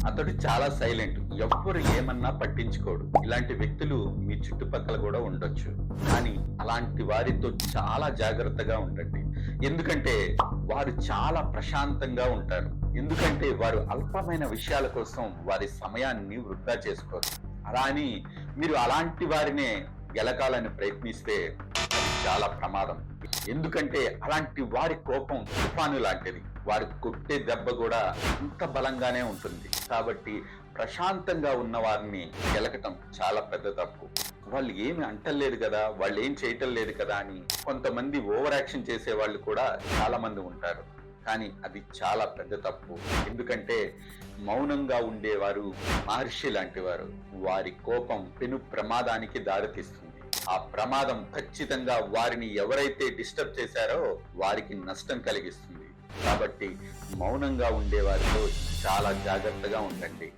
అతడు చాలా సైలెంట్. ఎవ్వరు ఏమన్నా పట్టించుకోడు. ఇలాంటి వ్యక్తులు మీ చుట్టుపక్కల కూడా ఉండొచ్చు. కానీ అలాంటి వారితో చాలా జాగ్రత్తగా ఉండండి. ఎందుకంటే వారు చాలా ప్రశాంతంగా ఉంటారు. ఎందుకంటే వారు అల్పమైన విషయాల కోసం వారి సమయాన్ని వృధా చేసుకోరు. అలా అని మీరు అలాంటి వారినే గెలకాలని ప్రయత్నిస్తే అది చాలా ప్రమాదం. ఎందుకంటే అలాంటి వారి కోపం తుఫాను లాంటిది. వారు కొట్టే దెబ్బ కూడా అంత బలంగానే ఉంటుంది. కాబట్టి ప్రశాంతంగా ఉన్న వారిని గెలకటం చాలా పెద్ద తప్పు. వాళ్ళు ఏమి అంటలేదు కదా, వాళ్ళు ఏం చేయటం లేదు కదా అని కొంతమంది ఓవర్ యాక్షన్ చేసే వాళ్ళు కూడా చాలా మంది ఉంటారు. కానీ అది చాలా పెద్ద తప్పు. ఎందుకంటే మౌనంగా ఉండేవారు మహర్షి లాంటి వారు. వారి కోపం పెను ప్రమాదానికి దారితీస్తుంది. ఆ ప్రమాదం ఖచ్చితంగా వారిని ఎవరైతే డిస్టర్బ్ చేశారో వారికి నష్టం కలిగిస్తుంది. కాబట్టి మౌనంగా ఉండేవారితో చాలా జాగ్రత్తగా ఉండండి.